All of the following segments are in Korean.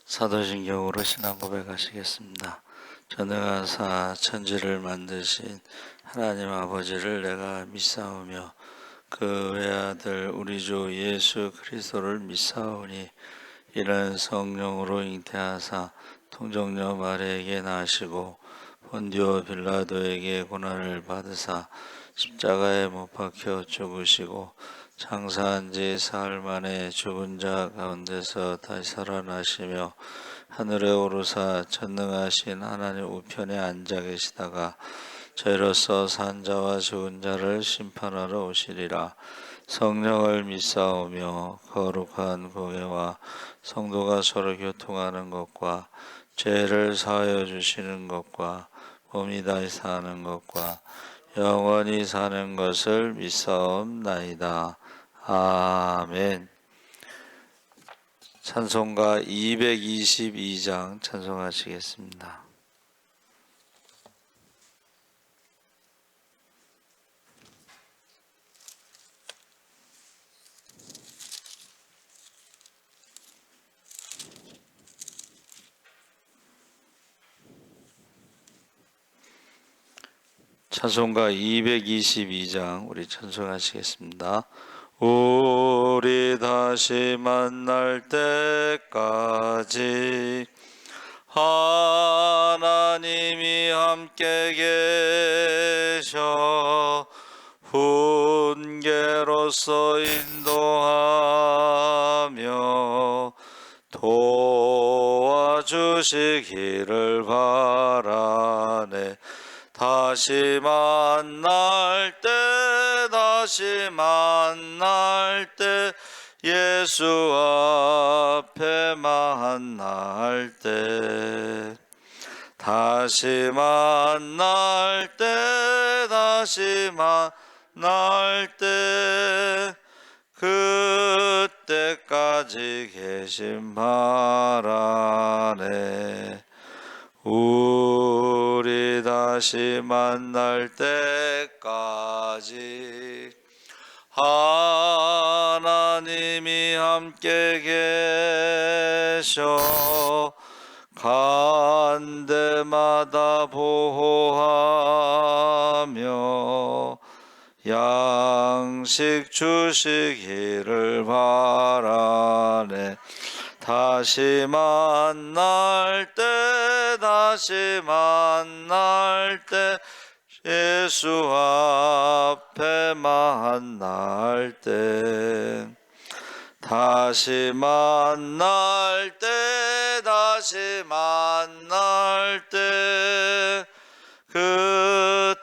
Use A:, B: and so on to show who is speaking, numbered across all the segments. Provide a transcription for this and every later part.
A: 사도신경으로 신앙 고백하시겠습니다. 전능하사 천지를 만드신 하나님 아버지를 내가 믿사오며 그 외아들 우리 주 예수 그리스도를 믿사오니 이는 성령으로 잉태하사 통정녀 마리아에게 나시고 본디오 빌라도에게 고난을 받으사 십자가에 못 박혀 죽으시고 장사한 지 사흘 만에 죽은 자 가운데서 다시 살아나시며 하늘에 오르사 전능하신 하나님 우편에 앉아 계시다가 저희로서 산 자와 죽은 자를 심판하러 오시리라. 성령을 믿사오며 거룩한 공예와 성도가 서로 교통하는 것과 죄를 사하여 주시는 것과 몸이 다시 사는 것과 영원히 사는 것을 믿사옵나이다. 아멘. 찬송가 222장 찬송하시겠습니다. 찬송가 222장 우리 찬송하시겠습니다. 우리 다시 만날 때까지 하나님이 함께 계셔 훈계로서 인도하며 도와주시기를 바라네. 다시 만날 때 예수 앞에 만날 때 다시 만날 때 그때까지 계심 바라네. 우리 다시 만날 때까지 하나님이 함께 계셔 간 데마다 보호하며 양식 주시기를 바라네. 다시 만날 때 예수 앞에 만날 때 다시 만날 때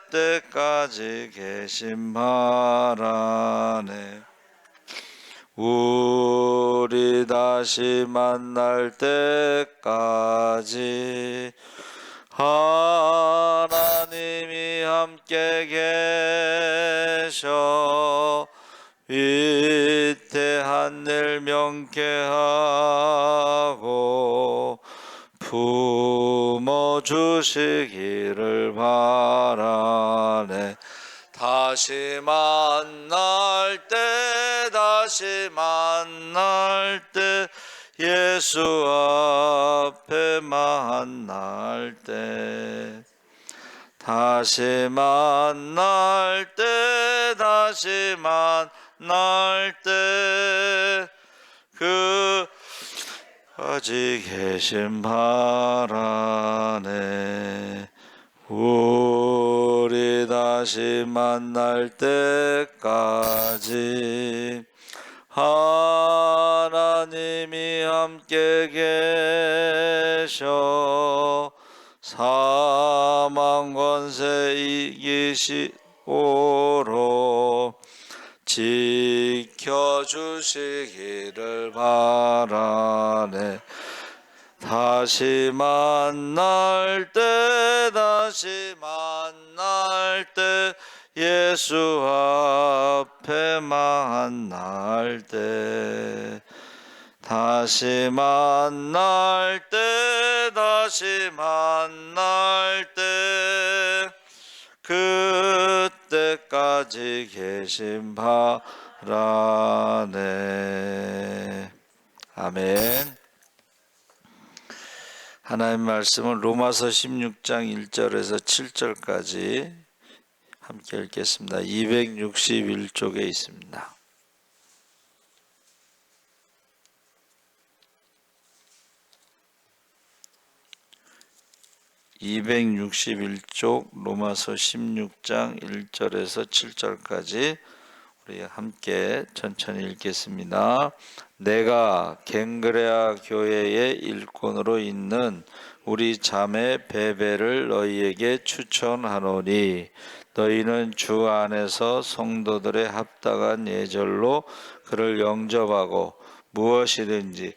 A: 그때까지 계심 바라네. 우리 다시 만날 때까지 하나님이 함께 계셔 위태한 일 명쾌하고 품어주시기를 바라네. 다시 만날 때 예수 앞에 만날 때 다시 만날 때 그까지 계심 바라네. 우리 다시 만날 때까지 하나님이 함께 계셔 사망 권세 이기시오로 지켜주시기를 바라네. 다시 만날 때 예수 앞에 만날 때 다시 만날 때 그때까지 계심 바라네. 아멘. 하나님 말씀은 로마서 16장 1절에서 7절까지 함께 읽겠습니다. 261쪽에 있습니다. 261쪽 로마서 16장 1절에서 7절까지 우리 함께 천천히 읽겠습니다. 내가 갱그레아 교회의 일꾼으로 있는 우리 자매 베베를 너희에게 추천하노니 너희는 주 안에서 성도들의 합당한 예절로 그를 영접하고 무엇이든지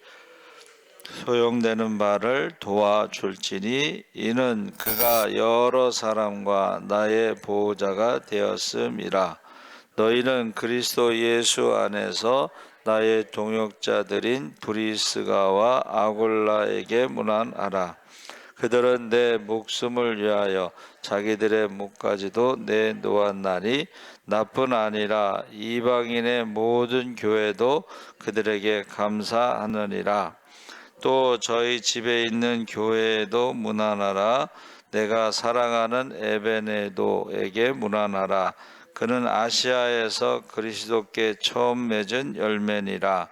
A: 소용되는 바를 도와줄지니 이는 그가 여러 사람과 나의 보호자가 되었음이라. 너희는 그리스도 예수 안에서 나의 동역자들인 브리스가와 아굴라에게 문안하라. 그들은 내 목숨을 위하여 자기들의 목까지도 내놓았나니 나뿐 아니라 이방인의 모든 교회도 그들에게 감사하느니라. 또 저희 집에 있는 교회에도 문안하라. 내가 사랑하는 에베네도에게 문안하라. 그는 아시아에서 그리스도께 처음 맺은 열매니라.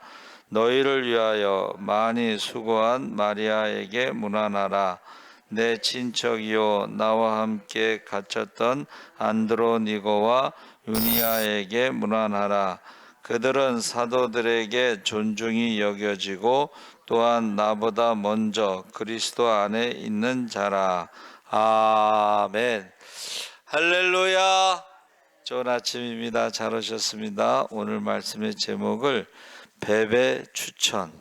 A: 너희를 위하여 많이 수고한 마리아에게 문안하라. 내 친척이요 나와 함께 갇혔던 안드로니고와 유니아에게 문안하라. 그들은 사도들에게 존중이 여겨지고 또한 나보다 먼저 그리스도 안에 있는 자라. 아멘. 할렐루야. 좋은 아침입니다. 잘 오셨습니다. 오늘 말씀의 제목을 베베 추천.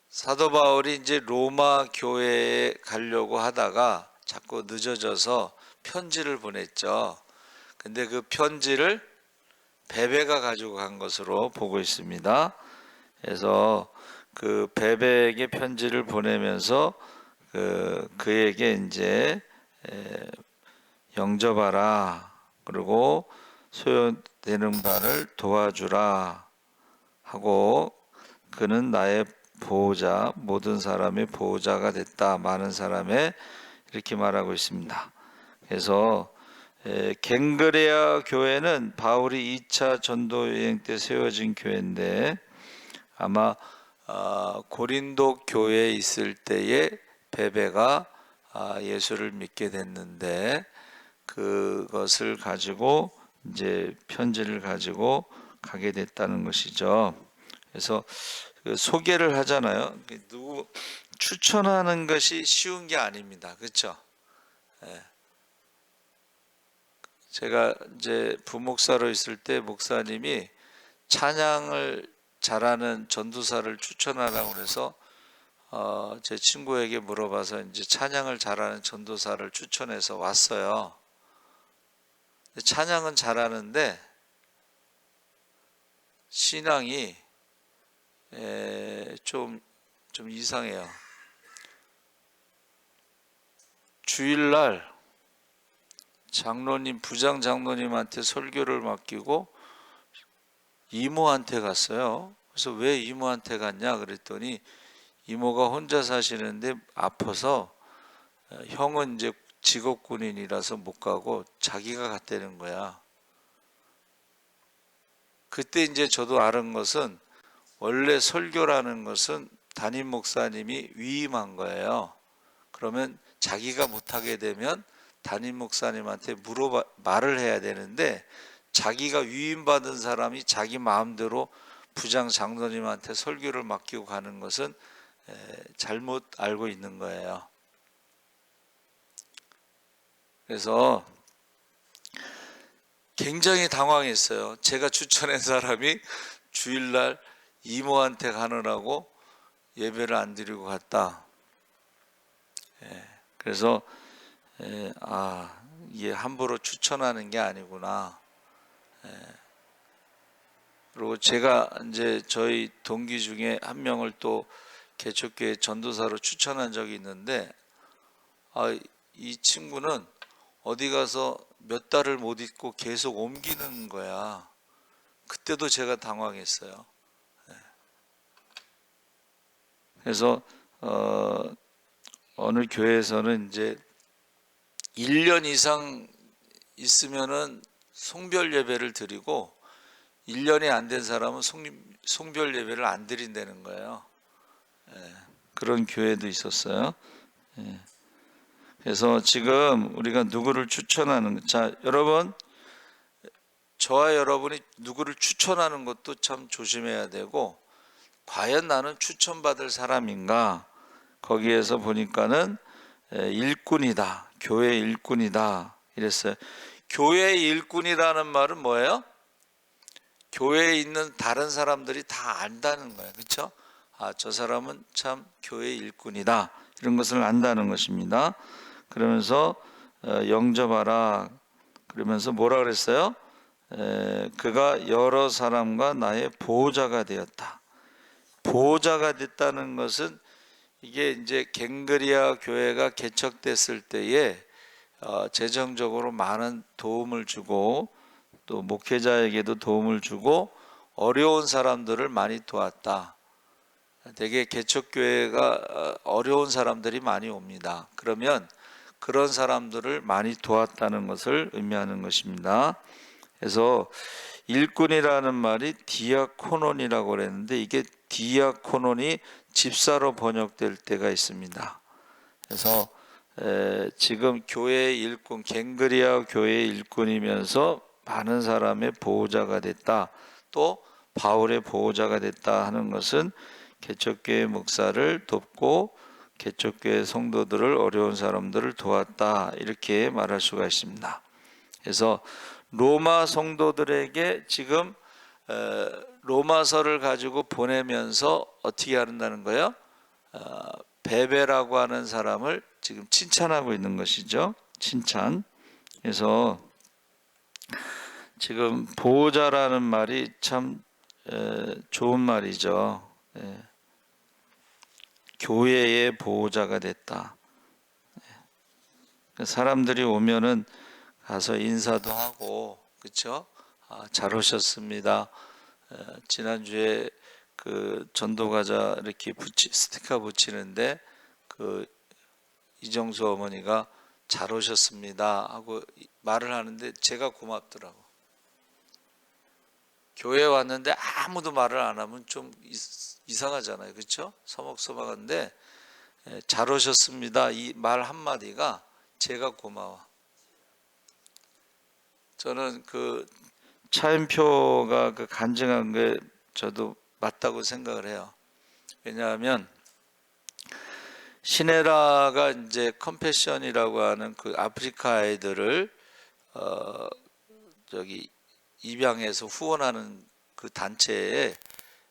A: 사도 바울이 이제 로마 교회에 가려고 하다가 자꾸 늦어져서 편지를 보냈죠. 근데 그 편지를 베베가 가지고 간 것으로 보고 있습니다. 그래서 그 베베에게 편지를 보내면서 그에게 이제 영접하라, 그리고 소요되는 바를 도와주라 하고, 그는 나의 보호자, 모든 사람의 보호자가 됐다, 많은 사람의, 이렇게 말하고 있습니다. 그래서 갱그레아 교회는 바울이 2차 전도 여행 때 세워진 교회인데, 아마 고린도 교회에 있을 때에 베베가 예수를 믿게 됐는데, 그것을 가지고 이제 편지를 가지고 가게 됐다는 것이죠. 그래서 소개를 하잖아요. 누구 추천하는 것이 쉬운 게 아닙니다. 그렇죠? 제가 이제 부목사로 있을 때 목사님이 찬양을 잘하는 전도사를 추천하라고 그래서 제 친구에게 물어봐서 이제 찬양을 잘하는 전도사를 추천해서 왔어요. 찬양은 잘하는데 신앙이 좀 이상해요. 주일날 장로님, 부장 장로님한테 설교를 맡기고 이모한테 갔어요. 그래서 왜 이모한테 갔냐 그랬더니 이모가 혼자 사시는데 아파서 형은 이제 직업군인이라서 못 가고 자기가 갔다는 거야. 그때 이제 저도 알은 것은 원래 설교라는 것은 담임 목사님이 위임한 거예요. 그러면 자기가 못하게 되면 담임 목사님한테 말을 해야 되는데, 자기가 위임받은 사람이 자기 마음대로 부장 장로님한테 설교를 맡기고 가는 것은 잘못 알고 있는 거예요. 그래서 굉장히 당황했어요. 제가 추천한 사람이 주일날 이모한테 가느라고 예배를 안 드리고 갔다. 그래서 이게 함부로 추천하는 게 아니구나. 그리고 제가 이제 저희 동기 중에 한 명을 또 개척교회 전도사로 추천한 적이 있는데, 이 친구는 어디 가서 몇 달을 못 있고 계속 옮기는 거야. 그때도 제가 당황했어요. 그래서 어느 교회에서는 이제 1년 이상 있으면은 송별 예배를 드리고 1년이 안 된 사람은 송별 예배를 안 드린다는 거예요. 그런 교회도 있었어요. 그래서 지금 우리가 누구를 추천하는, 자, 여러분, 저와 여러분이 누구를 추천하는 것도 참 조심해야 되고, 과연 나는 추천받을 사람인가? 거기에서 보니까는 일꾼이다, 교회 일꾼이다 이랬어요. 교회 일꾼이라는 말은 뭐예요? 교회에 있는 다른 사람들이 다 안다는 거예요. 그렇죠? 아, 저 사람은 참 교회 일꾼이다, 이런 것을 안다는 것입니다. 그러면서 영접하라, 그러면서 뭐라 그랬어요? 그가 여러 사람과 나의 보호자가 되었다. 보호자가 됐다는 것은 이게 이제 갱그리아 교회가 개척됐을 때에 재정적으로 많은 도움을 주고 또 목회자에게도 도움을 주고 어려운 사람들을 많이 도왔다. 되게 개척교회가 어려운 사람들이 많이 옵니다. 그러면 그런 사람들을 많이 도왔다는 것을 의미하는 것입니다. 그래서 일꾼이라는 말이 디아코논이라고 그랬는데, 이게 디아코논이 집사로 번역될 때가 있습니다. 그래서 지금 교회의 일꾼, 갱그리아 교회의 일꾼이면서 많은 사람의 보호자가 됐다, 또 바울의 보호자가 됐다 하는 것은 개척교회 목사를 돕고 개척교회 성도들을, 어려운 사람들을 도왔다, 이렇게 말할 수가 있습니다. 그래서 로마 성도들에게 지금 로마서를 가지고 보내면서 어떻게 한다는 거예요? 베베라고 하는 사람을 지금 칭찬하고 있는 것이죠. 칭찬. 그래서 지금 보호자라는 말이 참 좋은 말이죠. 교회의 보호자가 됐다. 사람들이 오면은 가서 인사도 하고, 그렇죠? 잘 오셨습니다. 지난주에 그 전도과자 이렇게 스티커 붙이는데 그 이정수 어머니가 잘 오셨습니다 하고 말을 하는데 제가 고맙더라고. 교회에 왔는데 아무도 말을 안 하면 좀 이상하잖아요. 그렇죠? 서먹서먹한데 잘 오셨습니다, 이 말 한마디가 제가 고마워. 저는 그 차인표가 그 간증한 게 저도 맞다고 생각을 해요. 왜냐하면 시네라가 이제 컴패션이라고 하는 그 아프리카 아이들을 저기 입양해서 후원하는 그 단체에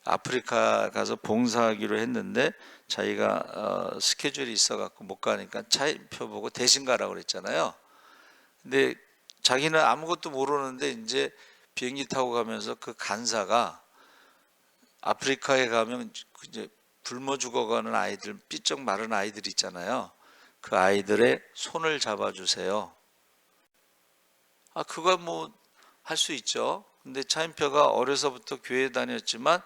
A: 아프리카 가서 봉사하기로 했는데 자기가 스케줄이 있어갖고 못 가니까 차인표 보고 대신 가라고 그랬잖아요. 근데 자기는 아무것도 모르는데 이제 비행기 타고 가면서 그 간사가 아프리카에 가면 이제 굶어 죽어가는 아이들, 삐쩍 마른 아이들 있잖아요. 그 아이들의 손을 잡아주세요. 그거 뭐 할 수 있죠. 근데 차인표가 어려서부터 교회 다녔지만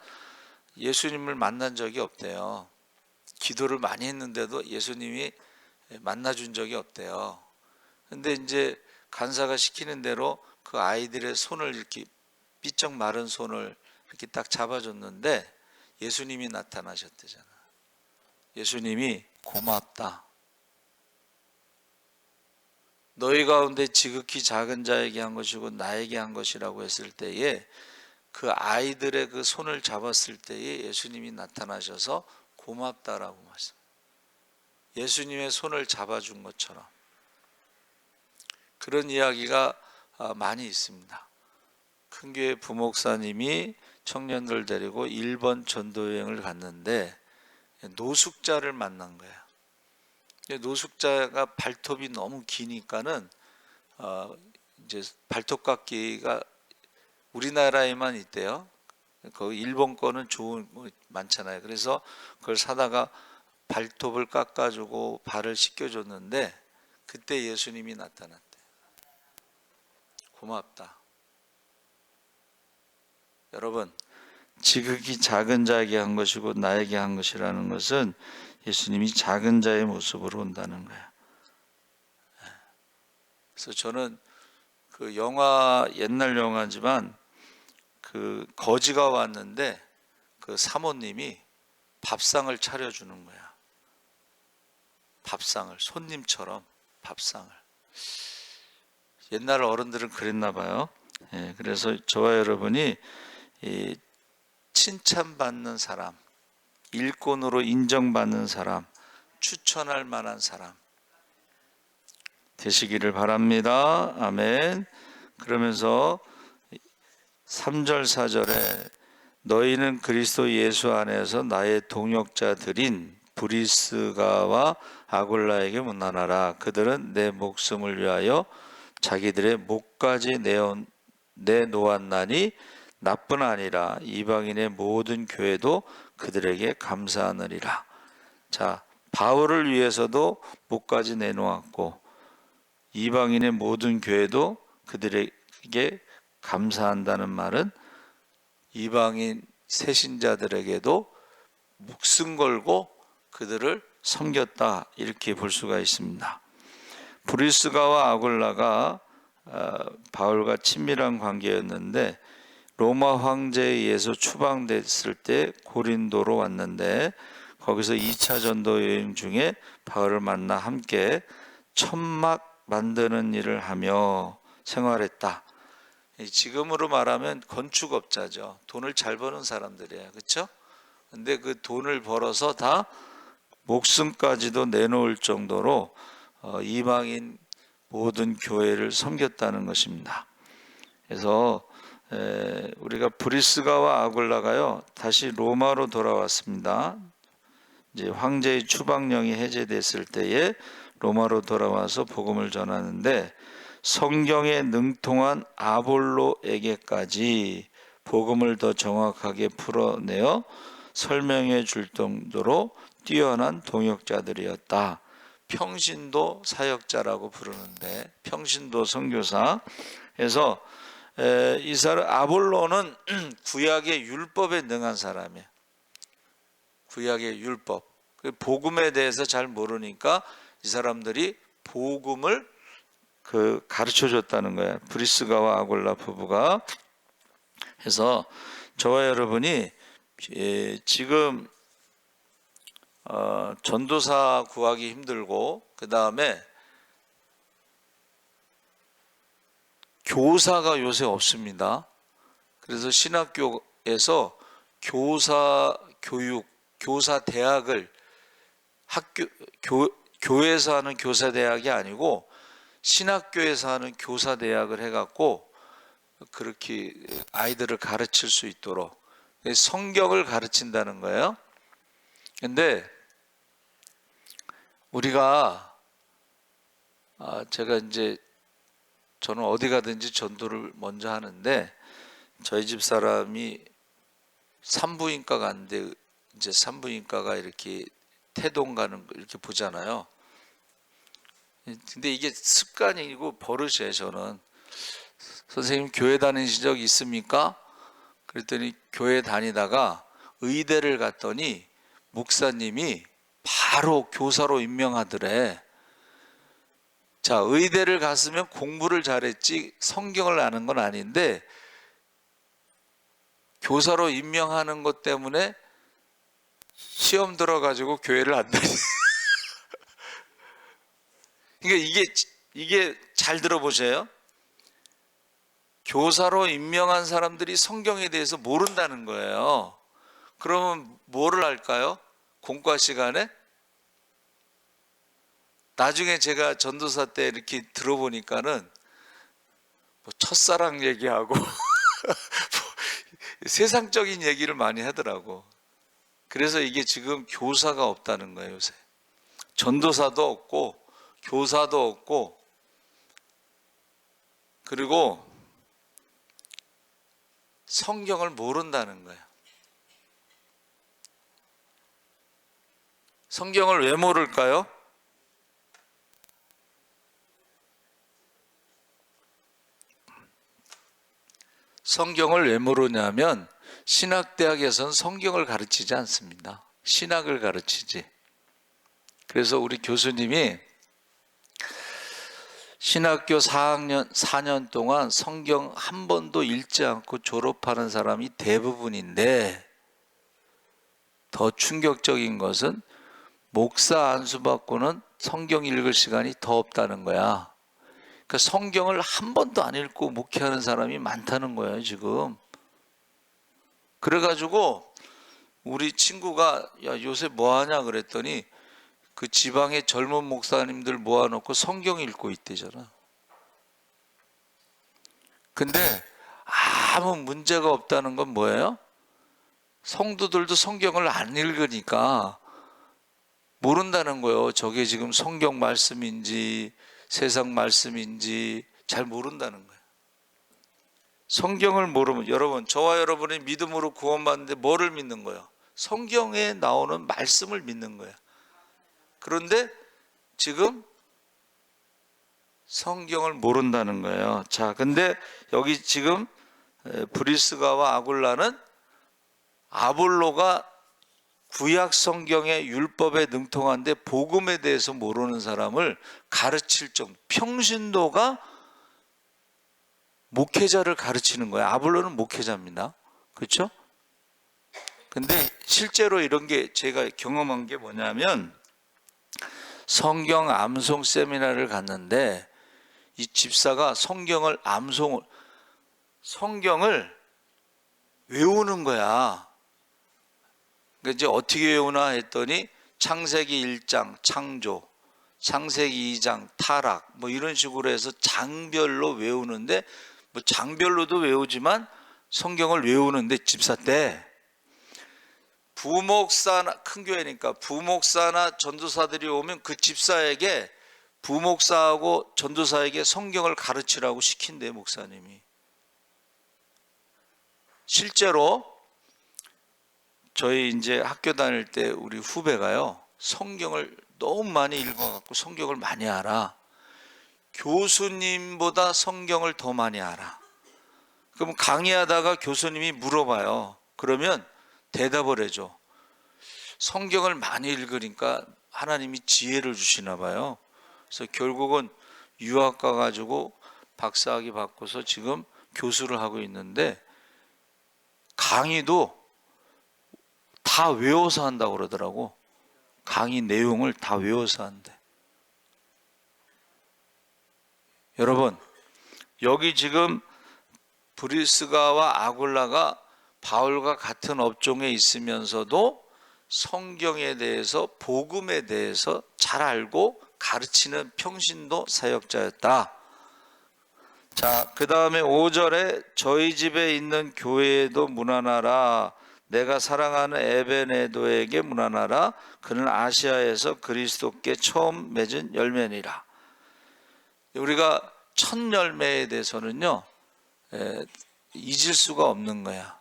A: 예수님을 만난 적이 없대요. 기도를 많이 했는데도 예수님이 만나준 적이 없대요. 근데 이제 간사가 시키는 대로 그 아이들의 손을 이렇게 삐쩍 마른 손을 이렇게 딱 잡아줬는데 예수님이 나타나셨대잖아. 예수님이 고맙다. 너희 가운데 지극히 작은 자에게 한 것이고 나에게 한 것이라고 했을 때에 그 아이들의 그 손을 잡았을 때에 예수님이 나타나셔서 고맙다라고 말씀. 예수님의 손을 잡아준 것처럼 그런 이야기가 많이 있습니다. 큰교회 부목사님이 청년들 데리고 일본 전도여행을 갔는데 노숙자를 만난 거야. 노숙자가 발톱이 너무 기니까는 이제 발톱깎이가 우리나라에만 있대요. 거기 일본 거는 좋은 거 많잖아요. 그래서 그걸 사다가 발톱을 깎아주고 발을 씻겨줬는데 그때 예수님이 나타났대. 고맙다. 여러분, 지극히 작은 자에게 한 것이고 나에게 한 것이라는 것은 예수님이 작은 자의 모습으로 온다는 거예요. 그래서 저는 그 영화, 옛날 영화지만 그 거지가 왔는데 그 사모님이 밥상을 차려주는 거야. 밥상을, 손님처럼 밥상을. 옛날 어른들은 그랬나 봐요. 예, 그래서 저와 여러분이 이 칭찬받는 사람, 일꾼으로 인정받는 사람, 추천할 만한 사람 되시기를 바랍니다. 아멘. 그러면서 3절 4절에 너희는 그리스도 예수 안에서 나의 동역자들인 브리스가와 아굴라에게 문안하라. 그들은 내 목숨을 위하여 자기들의 목까지 내놓았나니 나뿐 아니라 이방인의 모든 교회도 그들에게 감사하느니라. 자, 바울을 위해서도 목까지 내놓았고 이방인의 모든 교회도 그들에게 감사한다는 말은 이방인 새신자들에게도 목숨 걸고 그들을 섬겼다, 이렇게 볼 수가 있습니다. 브리스가와 아굴라가 바울과 친밀한 관계였는데 로마 황제에 의해서 추방됐을 때 고린도로 왔는데 거기서 2차 전도 여행 중에 바울을 만나 함께 천막 만드는 일을 하며 생활했다. 지금으로 말하면 건축업자죠. 돈을 잘 버는 사람들이에요. 그렇죠? 근데 그 돈을 벌어서 다 목숨까지도 내놓을 정도로 이방인 모든 교회를 섬겼다는 것입니다. 그래서 우리가 브리스가와 아굴라가요 다시 로마로 돌아왔습니다. 이제 황제의 추방령이 해제됐을 때에 로마로 돌아와서 복음을 전하는데 성경에 능통한 아볼로에게까지 복음을 더 정확하게 풀어내어 설명해 줄 정도로 뛰어난 동역자들이었다. 평신도 사역자라고 부르는데 평신도 선교사. 그래서 이 사람 아볼로는 구약의 율법에 능한 사람이에요. 구약의 율법. 복음에 대해서 잘 모르니까 이 사람들이 복음을 가르쳐 줬다는 거예요. 브리스가와 아굴라 부부가. 해서 저와 여러분이 지금 전도사 구하기 힘들고 그 다음에 교사가 요새 없습니다. 그래서 신학교에서 교사 교육, 교사 대학을 교회에서 하는 교사 대학이 아니고 신학교에서 하는 교사 대학을 해갖고 그렇게 아이들을 가르칠 수 있도록 성경을 가르친다는 거예요. 근데 우리가 제가 이제 저는 어디 가든지 전도를 먼저 하는데 저희 집 사람이 산부인과 갔는데 이제 산부인과가 이렇게 태동 가는 거 이렇게 보잖아요. 근데 이게 습관이고 버릇이에요. 저는 선생님 교회 다니신 적 있습니까? 그랬더니 교회 다니다가 의대를 갔더니 목사님이 바로 교사로 임명하더래. 자, 의대를 갔으면 공부를 잘했지 성경을 아는 건 아닌데 교사로 임명하는 것 때문에 시험 들어가지고 교회를 안 다니. 그러니까 이게 잘 들어보세요. 교사로 임명한 사람들이 성경에 대해서 모른다는 거예요. 그러면 뭐를 할까요? 공과 시간에? 나중에 제가 전도사 때 이렇게 들어보니까는 뭐 첫사랑 얘기하고 세상적인 얘기를 많이 하더라고. 그래서 이게 지금 교사가 없다는 거예요, 요새. 전도사도 없고 교사도 없고 그리고 성경을 모른다는 거예요. 성경을 왜 모를까요? 성경을 왜 모르냐면 신학대학에서는 성경을 가르치지 않습니다. 신학을 가르치지. 그래서 우리 교수님이 신학교 4년 동안 성경 한 번도 읽지 않고 졸업하는 사람이 대부분인데, 더 충격적인 것은 목사 안수받고는 성경 읽을 시간이 더 없다는 거야. 그러니까 성경을 한 번도 안 읽고 목회하는 사람이 많다는 거예요, 지금. 그래가지고 우리 친구가 야, 요새 뭐 하냐 그랬더니 그 지방의 젊은 목사님들 모아놓고 성경 읽고 있대잖아. 근데 아무 문제가 없다는 건 뭐예요? 성도들도 성경을 안 읽으니까 모른다는 거예요. 저게 지금 성경 말씀인지 세상 말씀인지 잘 모른다는 거예요. 성경을 모르면, 여러분, 저와 여러분이 믿음으로 구원받는데 뭐를 믿는 거예요? 성경에 나오는 말씀을 믿는 거예요. 그런데 지금 성경을 모른다는 거예요. 자, 근데 여기 지금 브리스가와 아굴라는 아볼로가 구약 성경의 율법에 능통한데 복음에 대해서 모르는 사람을 가르칠 정도, 평신도가 목회자를 가르치는 거예요. 아볼로는 목회자입니다. 그렇죠? 근데 실제로 이런 게 제가 경험한 게 뭐냐면, 성경 암송 세미나를 갔는데 이 집사가 성경을 외우는 거야. 그러니까 이제 어떻게 외우나 했더니 창세기 1장 창조, 창세기 2장 타락, 뭐 이런 식으로 해서 장별로 외우는데, 뭐 장별로도 외우지만 성경을 외우는데, 집사 때 부목사나, 큰 교회니까 부목사나 전도사들이 오면 그 집사에게, 부목사하고 전도사에게 성경을 가르치라고 시킨대요, 목사님이. 실제로 저희 이제 학교 다닐 때 우리 후배가요, 성경을 너무 많이 읽어갖고 성경을 많이 알아. 교수님보다 성경을 더 많이 알아. 그럼 강의하다가 교수님이 물어봐요. 그러면 대답을 해줘. 성경을 많이 읽으니까 하나님이 지혜를 주시나 봐요. 그래서 결국은 유학 가가지고 박사학위 받고서 지금 교수를 하고 있는데, 강의도 다 외워서 한다고 그러더라고. 강의 내용을 다 외워서 한대. 여러분, 여기 지금 브리스가와 아굴라가 바울과 같은 업종에 있으면서도 성경에 대해서, 복음에 대해서 잘 알고 가르치는 평신도 사역자였다. 자, 그 다음에 5절에 저희 집에 있는 교회에도 문안하라. 내가 사랑하는 에베네도에게 문안하라. 그는 아시아에서 그리스도께 처음 맺은 열매니라. 우리가 첫 열매에 대해서는요, 잊을 수가 없는 거야.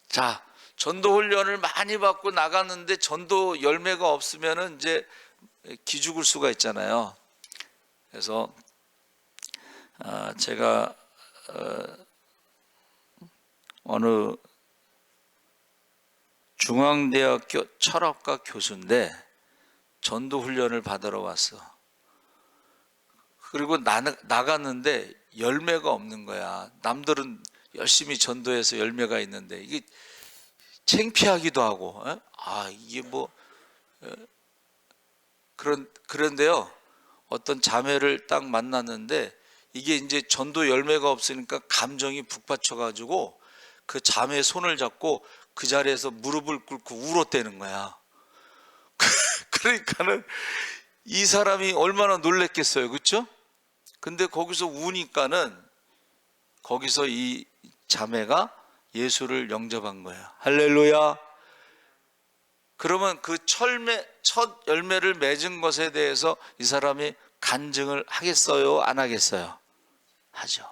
A: 자, 전도 훈련을 많이 받고 나갔는데 전도 열매가 없으면은 이제 기죽을 수가 있잖아요. 그래서 제가 어느 중앙대학교 철학과 교수인데 전도 훈련을 받으러 왔어. 그리고 나갔는데 열매가 없는 거야. 남들은 열심히 전도해서 열매가 있는데 이게 창피하기도 하고, 이게 뭐, 그런데요, 어떤 자매를 딱 만났는데 이게 이제 전도 열매가 없으니까 감정이 북받쳐가지고 그 자매의 손을 잡고 그 자리에서 무릎을 꿇고 울었대는 거야. 그러니까는 이 사람이 얼마나 놀랬겠어요, 그렇죠? 근데 거기서 우니까는 거기서 이 자매가 예수를 영접한 거야. 할렐루야. 그러면 그 첫 열매를 맺은 것에 대해서 이 사람이 간증을 하겠어요, 안 하겠어요? 하죠.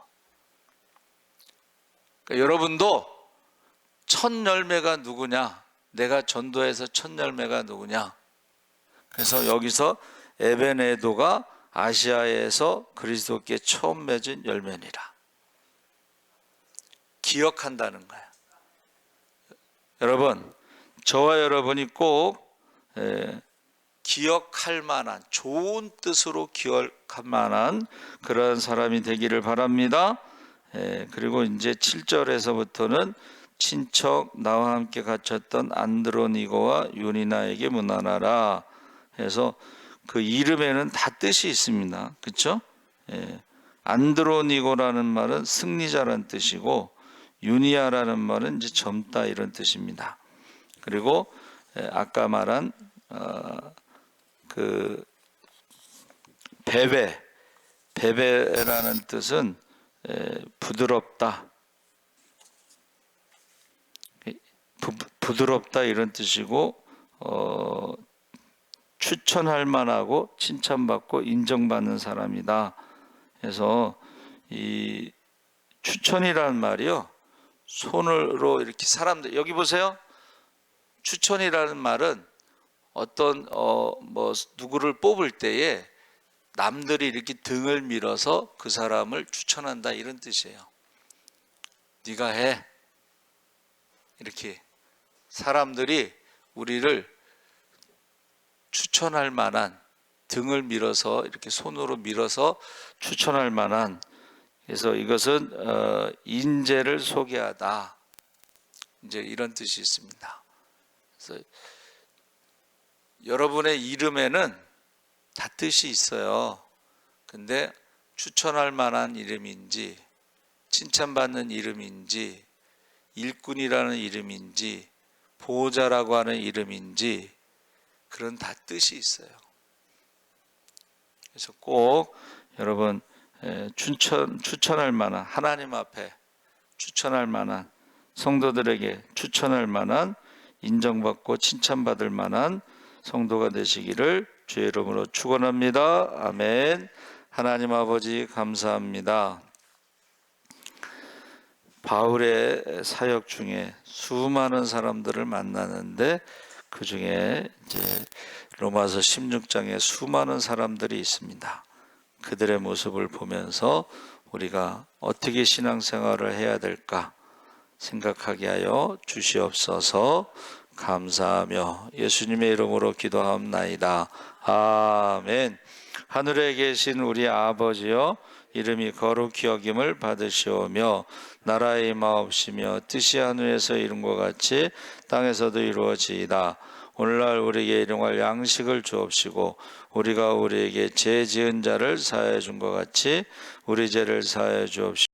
A: 그러니까 여러분도 첫 열매가 누구냐? 내가 전도해서 첫 열매가 누구냐? 그래서 여기서 에베네도가 아시아에서 그리스도께 처음 맺은 열매니라. 기억한다는 거야. 여러분, 저와 여러분이 꼭 기억할 만한, 좋은 뜻으로 기억할 만한 그런 사람이 되기를 바랍니다. 그리고 이제 7절에서부터는 친척 나와 함께 갇혔던 안드로니고와 유니나에게 문안하라 해서 그 이름에는 다 뜻이 있습니다. 그렇죠? 안드로니고라는 말은 승리자라는 뜻이고 유니아라는 말은 이제 젊다 이런 뜻입니다. 그리고 아까 말한 그 베베라는 뜻은 부드럽다, 부드럽다 이런 뜻이고 추천할 만하고 칭찬받고 인정받는 사람이다. 그래서 이 추천이라는 말이요, 손으로 이렇게 사람들 여기 보세요. 추천이라는 말은 어떤 누구를 뽑을 때에 남들이 이렇게 등을 밀어서 그 사람을 추천한다 이런 뜻이에요. 네가 해. 이렇게 사람들이 우리를 추천할 만한, 등을 밀어서 이렇게 손으로 밀어서 추천할 만한, 그래서 이것은 인재를 소개하다 이제 이런 뜻이 있습니다. 그래서 여러분의 이름에는 다 뜻이 있어요. 근데 추천할 만한 이름인지, 칭찬받는 이름인지, 일꾼이라는 이름인지, 보호자라고 하는 이름인지, 그런 다 뜻이 있어요. 그래서 꼭 여러분 추천할 만한, 하나님 앞에 추천할 만한, 성도들에게 추천할 만한, 인정받고 칭찬받을 만한 성도가 되시기를 주의 이름으로 축원합니다. 아멘. 하나님 아버지 감사합니다. 바울의 사역 중에 수많은 사람들을 만나는데 그 중에 이제 로마서 16장에 수많은 사람들이 있습니다. 그들의 모습을 보면서 우리가 어떻게 신앙생활을 해야 될까 생각하게 하여 주시옵소서. 감사하며 예수님의 이름으로 기도하옵나이다. 아멘. 하늘에 계신 우리 아버지여, 이름이 거룩히 여김을 받으시오며 나라의 임하옵시며 뜻이 하늘에서 이룬 것 같이 땅에서도 이루어지이다. 오늘날 우리에게 일용할 양식을 주옵시고 우리가 우리에게 죄 지은 자를 사하여 준 것 같이 우리 죄를 사하여 주옵시고